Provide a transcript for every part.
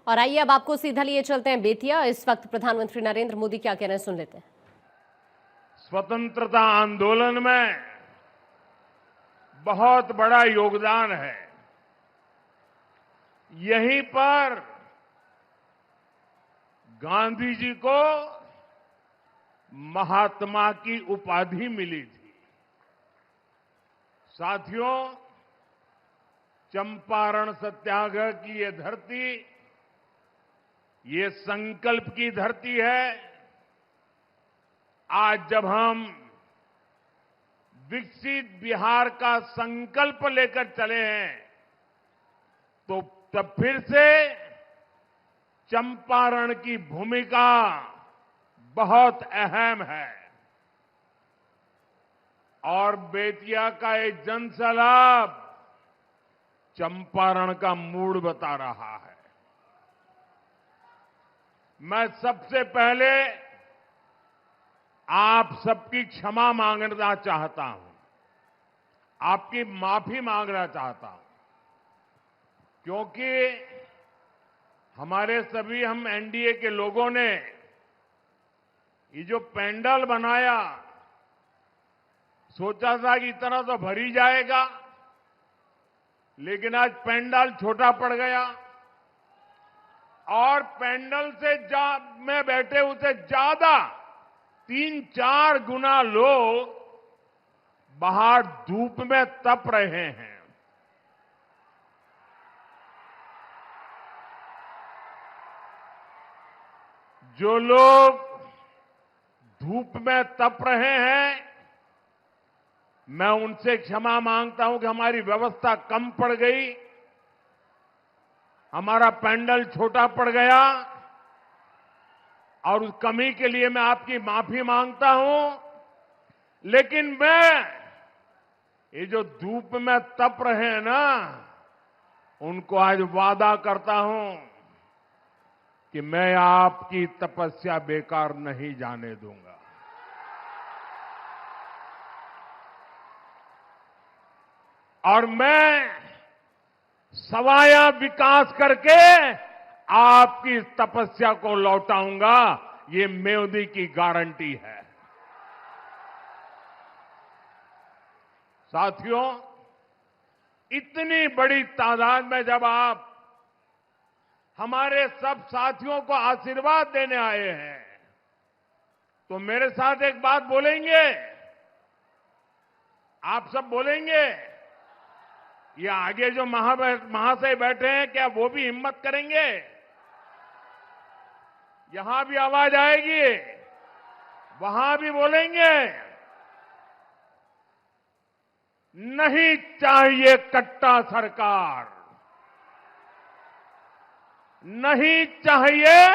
और आइए अब आपको सीधा लिए चलते हैं बेतिया। इस वक्त प्रधानमंत्री नरेंद्र मोदी क्या कह रहे हैं, सुन लेते हैं। स्वतंत्रता आंदोलन में बहुत बड़ा योगदान है। यहीं पर गांधी जी को महात्मा की उपाधि मिली थी। साथियों, चंपारण सत्याग्रह की ये धरती, ये संकल्प की धरती है। आज जब हम विकसित बिहार का संकल्प लेकर चले हैं, तो तब फिर से चंपारण की भूमिका बहुत अहम है। और बेतिया का ये जनसैलाब चंपारण का मूड बता रहा है। मैं सबसे पहले आप सबकी क्षमा मांगना चाहता हूं, आपकी माफी मांगना चाहता हूं, क्योंकि हम एनडीए के लोगों ने ये जो पेंडल बनाया, सोचा था कि इतना तो भर ही जाएगा, लेकिन आज पेंडल छोटा पड़ गया और पेंडल से में बैठे उसे ज्यादा 3-4 गुना लोग बाहर धूप में तप रहे हैं। जो लोग धूप में तप रहे हैं, मैं उनसे क्षमा मांगता हूं कि हमारी व्यवस्था कम पड़ गई, हमारा पेंडल छोटा पड़ गया, और उस कमी के लिए मैं आपकी माफी मांगता हूं। लेकिन मैं ये जो धूप में तप रहे हैं ना, उनको आज वादा करता हूं कि मैं आपकी तपस्या बेकार नहीं जाने दूंगा। और मैं सवाया विकास करके आपकी तपस्या को लौटाऊंगा, ये मोदी की गारंटी है। साथियों, इतनी बड़ी तादाद में जब आप हमारे सब साथियों को आशीर्वाद देने आए हैं, तो मेरे साथ एक बात बोलेंगे? आप सब बोलेंगे? ये आगे जो महाशय बैठे हैं, क्या वो भी हिम्मत करेंगे? यहां भी आवाज आएगी, वहां भी बोलेंगे? नहीं चाहिए कट्टा सरकार, नहीं चाहिए,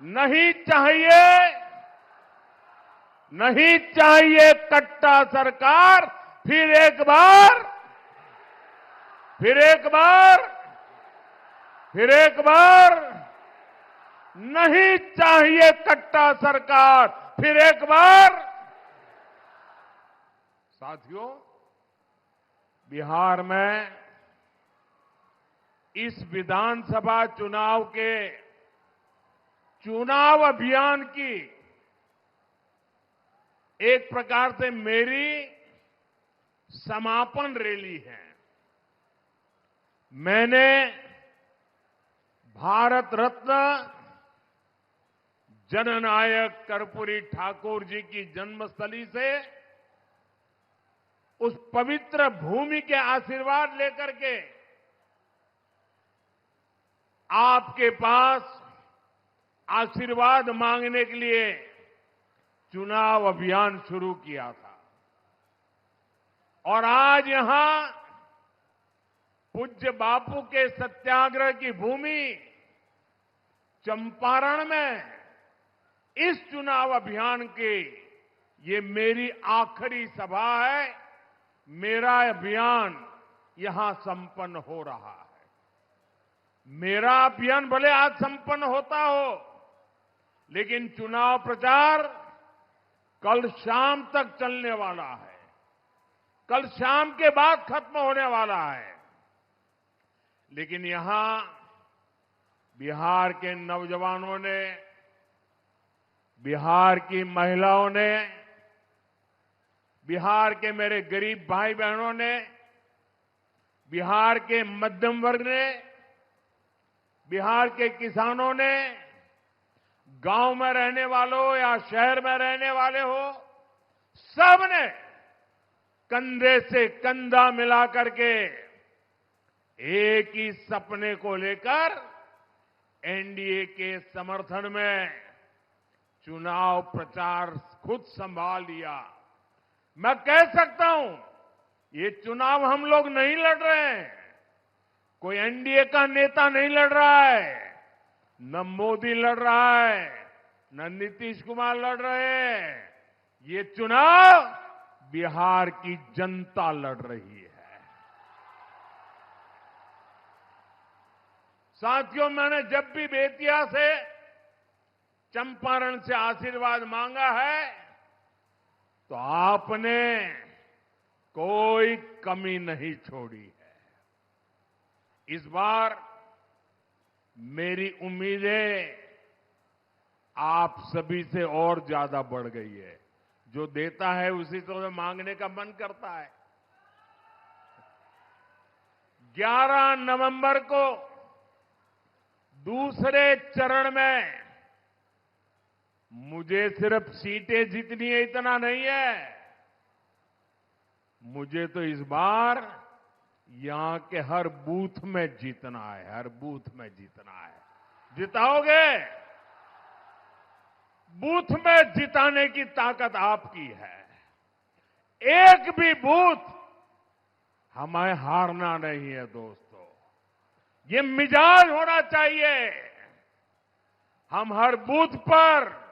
नहीं चाहिए, नहीं चाहिए कट्टा सरकार। फिर एक बार, फिर एक बार, फिर एक बार, नहीं चाहिए कट्टा सरकार। फिर एक बार। साथियों, बिहार में इस विधानसभा चुनाव के चुनाव अभियान की एक प्रकार से मेरी समापन रैली है। मैंने भारत रत्न जननायक कर्पूरी ठाकुर जी की जन्मस्थली से उस पवित्र भूमि के आशीर्वाद लेकर के आपके पास आशीर्वाद मांगने के लिए चुनाव अभियान शुरू किया था। और आज यहां पूज्य बापू के सत्याग्रह की भूमि चंपारण में इस चुनाव अभियान की ये मेरी आखिरी सभा है। मेरा अभियान यहां संपन्न हो रहा है। मेरा अभियान भले आज संपन्न होता हो, लेकिन चुनाव प्रचार कल शाम तक चलने वाला है, कल शाम के बाद खत्म होने वाला है। लेकिन यहां बिहार के नौजवानों ने, बिहार की महिलाओं ने, बिहार के मेरे गरीब भाई बहनों ने, बिहार के मध्यम वर्ग ने, बिहार के किसानों ने, गांव में रहने वालों या शहर में रहने वाले हो, सबने कंधे से कंधा मिला करके एक ही सपने को लेकर एनडीए के समर्थन में चुनाव प्रचार खुद संभाल लिया। मैं कह सकता हूं, ये चुनाव हम लोग नहीं लड़ रहे हैं, कोई एनडीए का नेता नहीं लड़ रहा है, न मोदी लड़ रहा है, न नीतीश कुमार लड़ रहे हैं। ये चुनाव बिहार की जनता लड़ रही है। साथियों, मैंने जब भी बेतिया से, चंपारण से आशीर्वाद मांगा है तो आपने कोई कमी नहीं छोड़ी है। इस बार मेरी उम्मीदें आप सभी से और ज्यादा बढ़ गई है। जो देता है उसी से मांगने का मन करता है। 11 नवंबर को दूसरे चरण में मुझे सिर्फ सीटें जीतनी है इतना नहीं है, मुझे तो इस बार यहां के हर बूथ में जीतना है, हर बूथ में जीतना है। जिताओगे? बूथ में जिताने की ताकत आपकी है। एक भी बूथ हमें हारना नहीं है दोस्तों। ये मिजाज होना चाहिए। हम हर बूथ पर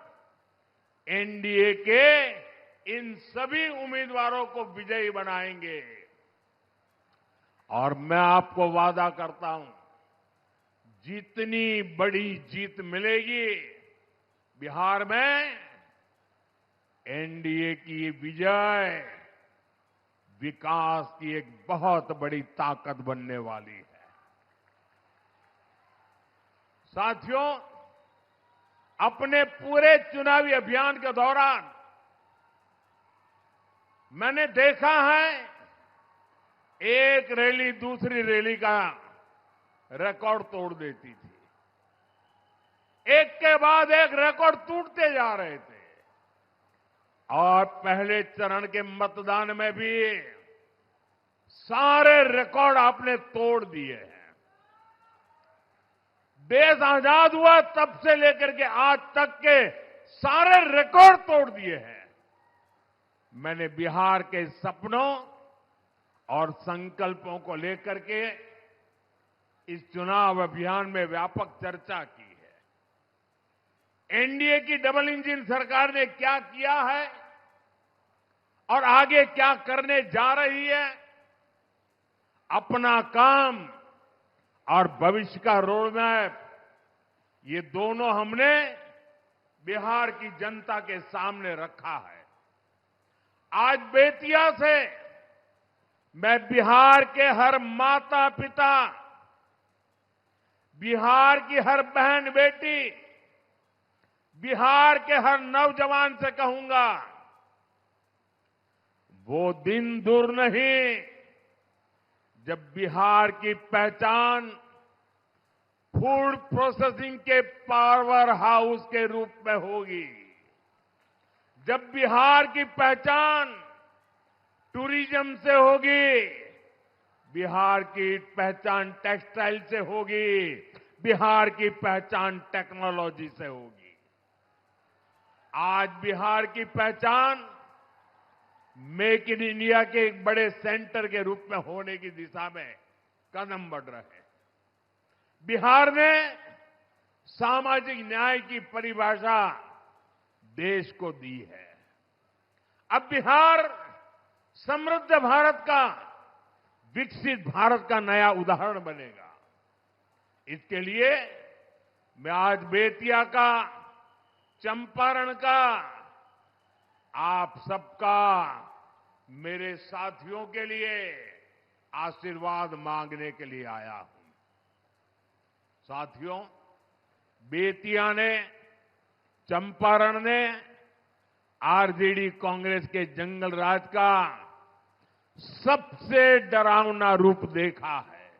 एनडीए के इन सभी उम्मीदवारों को विजयी बनाएंगे। और मैं आपको वादा करता हूं, जितनी बड़ी जीत मिलेगी बिहार में, एनडीए की विजय विकास की एक बहुत बड़ी ताकत बनने वाली है। साथियों, अपने पूरे चुनावी अभियान के दौरान मैंने देखा है, एक रैली दूसरी रैली का रिकॉर्ड तोड़ देती थी। एक के बाद एक रिकॉर्ड टूटते जा रहे थे। और पहले चरण के मतदान में भी सारे रिकॉर्ड आपने तोड़ दिए हैं। देश आजाद हुआ तब से लेकर के आज तक के सारे रिकॉर्ड तोड़ दिए हैं। मैंने बिहार के सपनों और संकल्पों को लेकर के इस चुनाव अभियान में व्यापक चर्चा की है। एनडीए की डबल इंजन सरकार ने क्या किया है और आगे क्या करने जा रही है, अपना काम और भविष्य का रोड मैप, ये दोनों हमने बिहार की जनता के सामने रखा है। आज बेतिया से मैं बिहार के हर माता पिता, बिहार की हर बहन बेटी, बिहार के हर नौजवान से कहूंगा, वो दिन दूर नहीं जब बिहार की पहचान फूड प्रोसेसिंग के पावर हाउस के रूप में होगी, जब बिहार की पहचान टूरिज्म से होगी, बिहार की पहचान टेक्सटाइल से होगी, बिहार की पहचान टेक्नोलॉजी से होगी। आज बिहार की पहचान मेक इन इंडिया के एक बड़े सेंटर के रूप में होने की दिशा में कदम बढ़ रहे हैं। बिहार ने सामाजिक न्याय की परिभाषा देश को दी है। अब बिहार समृद्ध भारत का, विकसित भारत का नया उदाहरण बनेगा। इसके लिए मैं आज बेतिया का, चंपारण का, आप सबका, मेरे साथियों के लिए आशीर्वाद मांगने के लिए आया हूं। साथियों, बेतिया ने, चंपारण ने आरजेडी कांग्रेस के जंगल राज का सबसे डरावना रूप देखा है।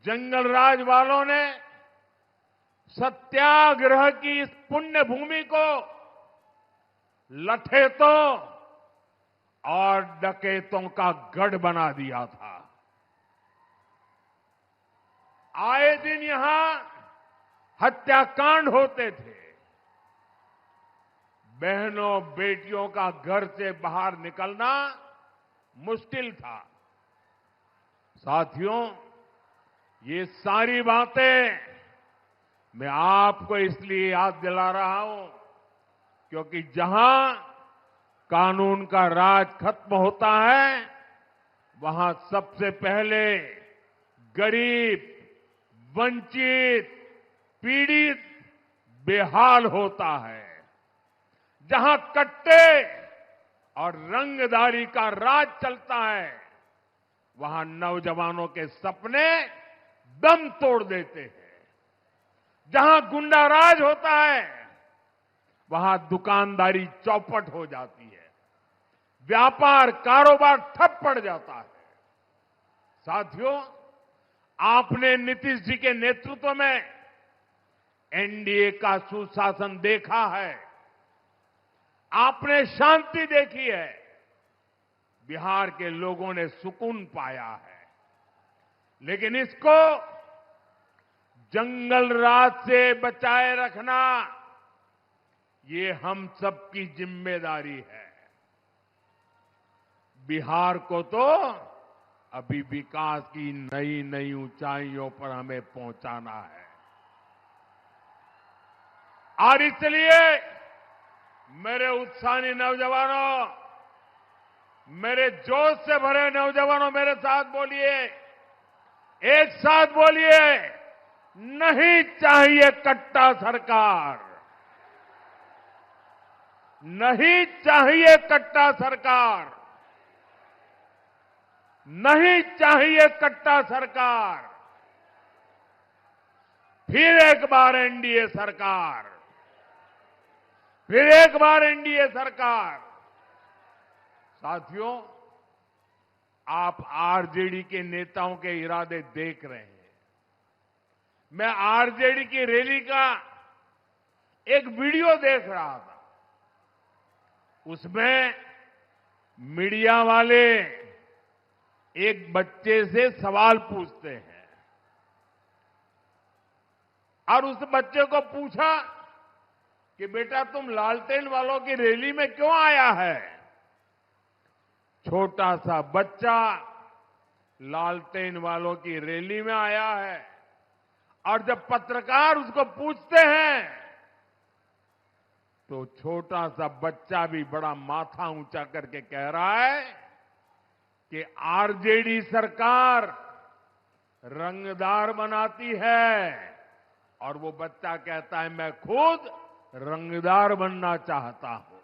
जंगल राज वालों ने सत्याग्रह की इस पुण्य भूमि को लठेतों और डकैतों का गढ़ बना दिया था। आए दिन यहां हत्याकांड होते थे। बहनों बेटियों का घर से बाहर निकलना मुश्किल था। साथियों, ये सारी बातें मैं आपको इसलिए याद दिला रहा हूं क्योंकि जहां कानून का राज खत्म होता है, वहां सबसे पहले गरीब, वंचित, पीड़ित बेहाल होता है। जहां कट्टे और रंगदारी का राज चलता है, वहां नौजवानों के सपने दम तोड़ देते हैं। जहां गुंडा राज होता है, वहां दुकानदारी चौपट हो जाती है, व्यापार कारोबार ठप पड़ जाता है। साथियों, आपने नीतीश जी के नेतृत्व में एनडीए का सुशासन देखा है, आपने शांति देखी है, बिहार के लोगों ने सुकून पाया है। लेकिन इसको जंगल राज से बचाए रखना, ये हम सबकी जिम्मेदारी है। बिहार को तो अभी विकास की नई नई ऊंचाइयों पर हमें पहुंचाना है। और इसलिए मेरे उत्साही नौजवानों, मेरे जोश से भरे नौजवानों, मेरे साथ बोलिए, एक साथ बोलिए, नहीं चाहिए कट्टा सरकार, नहीं चाहिए कट्टा सरकार, नहीं चाहिए कट्टा सरकार। फिर एक बार एनडीए सरकार, फिर एक बार एनडीए सरकार। साथियों, आप आरजेडी के नेताओं के इरादे देख रहे हैं। मैं आरजेडी की रैली का एक वीडियो देख रहा था। उसमें मीडिया वाले एक बच्चे से सवाल पूछते हैं और उस बच्चे को पूछा कि बेटा तुम लालटेन वालों की रैली में क्यों आया है? छोटा सा बच्चा लालटेन वालों की रैली में आया है और जब पत्रकार उसको पूछते हैं तो छोटा सा बच्चा भी बड़ा माथा ऊंचा करके कह रहा है कि आरजेडी सरकार रंगदार बनाती है और वो बच्चा कहता है मैं खुद रंगदार बनना चाहता हूं।